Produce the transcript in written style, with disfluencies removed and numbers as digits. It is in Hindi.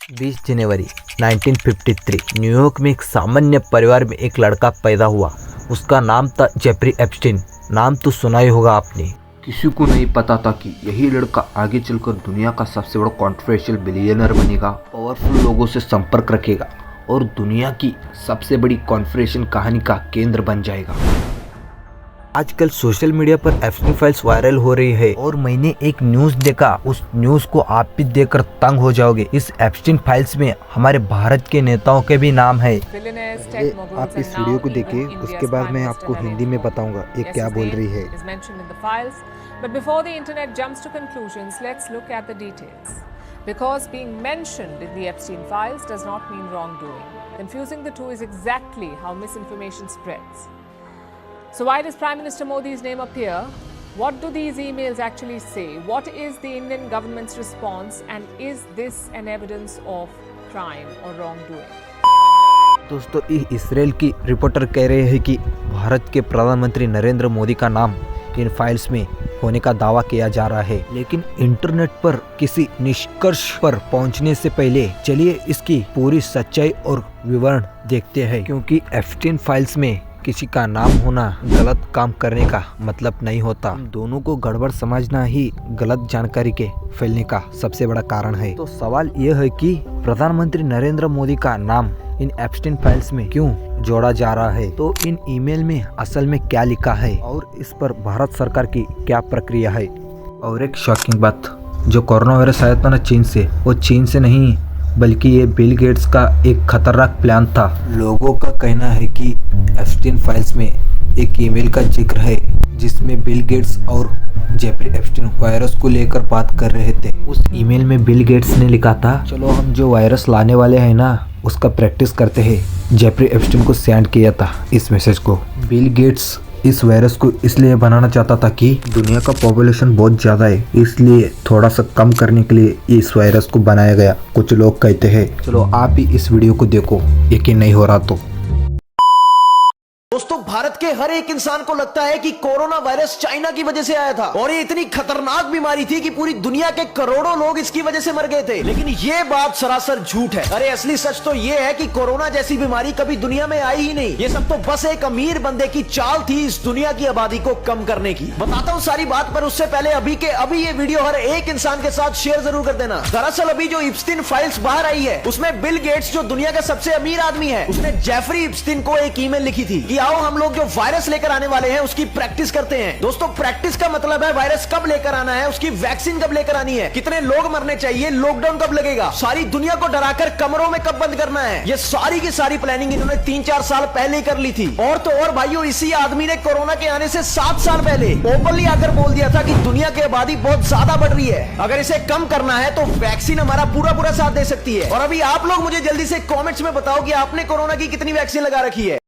20 जनवरी 1953 न्यूयॉर्क में एक सामान्य परिवार में एक लड़का पैदा हुआ। उसका नाम था जेफरी एप्स्टीन। नाम तो सुना ही होगा आपने। किसी को नहीं पता था कि यही लड़का आगे चलकर दुनिया का सबसे बड़ा कॉन्ट्रोवर्शियल बिलियनर बनेगा, पावरफुल लोगों से संपर्क रखेगा और दुनिया की सबसे बड़ी कॉन्फ्रेंशन कहानी का केंद्र बन जाएगा। आजकल सोशल मीडिया पर एप्स्टीन फाइल्स वायरल हो रही है और मैंने एक न्यूज देखा। उस न्यूज को आप भी देखकर तंग हो जाओगे। इस एप्स्टीन फाइल्स में हमारे भारत के नेताओं के भी नाम है। आप इस वीडियो को देखिए, उसके बाद मैं आपको हिंदी में बताऊंगा ये क्या बोल रही है। But before the internet jumps to conclusions, let's look at the details. Because being mentioned in the Epstein files does not mean wrongdoing. Confusing the two is exactly how misinformation spreads. So why does Prime Minister Modi's name appear? What do these emails actually say? What is the Indian government's response? And is this an evidence of crime or wrongdoing? दोस्तों, इसराइल की रिपोर्टर कह रहे हैं कि भारत के प्रधानमंत्री नरेंद्र मोदी का नाम इन फाइल्स में होने का दावा किया जा रहा है, लेकिन इंटरनेट पर किसी निष्कर्ष पर पहुंचने से पहले चलिए इसकी पूरी सच्चाई और विवरण देखते हैं। क्योंकि एप्स्टीन फाइल्स में किसी का नाम होना गलत काम करने का मतलब नहीं होता। दोनों को गड़बड़ समझना ही गलत जानकारी के फैलने का सबसे बड़ा कारण है। तो सवाल यह है कि प्रधानमंत्री नरेंद्र मोदी का नाम इन एप्स्टीन फाइल्स में क्यों जोड़ा जा रहा है? तो इन ईमेल में असल में क्या लिखा है और इस पर भारत सरकार की क्या प्रक्रिया है? और एक शॉकिंग बात, जो कोरोना वायरस आया था ना चीन से, वो चीन से नहीं बल्कि ये बिल गेट्स का एक खतरनाक प्लान था। लोगों का कहना है कि एप्स्टीन फाइल्स में एक ईमेल का जिक्र है जिसमें बिल गेट्स और जेफरी एप्स्टीन वायरस को लेकर बात कर रहे थे। उस ईमेल में बिल गेट्स ने लिखा था, चलो हम जो वायरस लाने वाले हैं ना उसका प्रैक्टिस करते हैं। जेफरी एप्स्टीन को सेंड किया था इस मैसेज को। बिल गेट्स इस वायरस को इसलिए बनाना चाहता था कि दुनिया का पॉपुलेशन बहुत ज़्यादा है, इसलिए थोड़ा सा कम करने के लिए इस वायरस को बनाया गया, कुछ लोग कहते हैं। चलो आप भी इस वीडियो को देखो, यकीन नहीं हो रहा तो। दोस्तों, भारत के हर एक इंसान को लगता है कि कोरोना वायरस चाइना की वजह से आया था और ये इतनी खतरनाक बीमारी थी कि पूरी दुनिया के करोड़ों लोग इसकी वजह से मर गए थे। लेकिन ये बात सरासर झूठ है। अरे असली सच तो ये है कि कोरोना जैसी बीमारी कभी दुनिया में आई ही नहीं। ये सब तो बस एक अमीर बंदे की चाल थी इस दुनिया की आबादी को कम करने की। बताता हूँ सारी बात, पर उससे पहले अभी ये वीडियो हर एक इंसान के साथ शेयर जरूर कर देना। दरअसल अभी जो एप्स्टीन फाइल्स बाहर आई है उसमें बिल गेट्स, जो दुनिया का सबसे अमीर आदमी है, उसने जेफरी एप्स्टीन को एक ईमेल लिखी थी कि आओ हम लोग जो वायरस लेकर आने वाले हैं उसकी प्रैक्टिस करते हैं। दोस्तों, प्रैक्टिस का मतलब है वायरस कब लेकर आना है, उसकी वैक्सीन कब लेकर आनी है, कितने लोग मरने चाहिए, लॉकडाउन कब लगेगा, सारी दुनिया को डराकर कमरों में कब बंद करना है। ये सारी की सारी प्लानिंग इन्होंने 3-4 साल पहले कर ली थी। और तो और भाइयों, इसी आदमी ने कोरोना के आने से 7 साल पहले ओपनली आकर बोल दिया था कि दुनिया की आबादी बहुत ज्यादा बढ़ रही है, अगर इसे कम करना है तो वैक्सीन हमारा पूरा साथ दे सकती है। और अभी आप लोग मुझे जल्दी से कॉमेंट्स में बताओ कि आपने कोरोना की कितनी वैक्सीन लगा रखी है।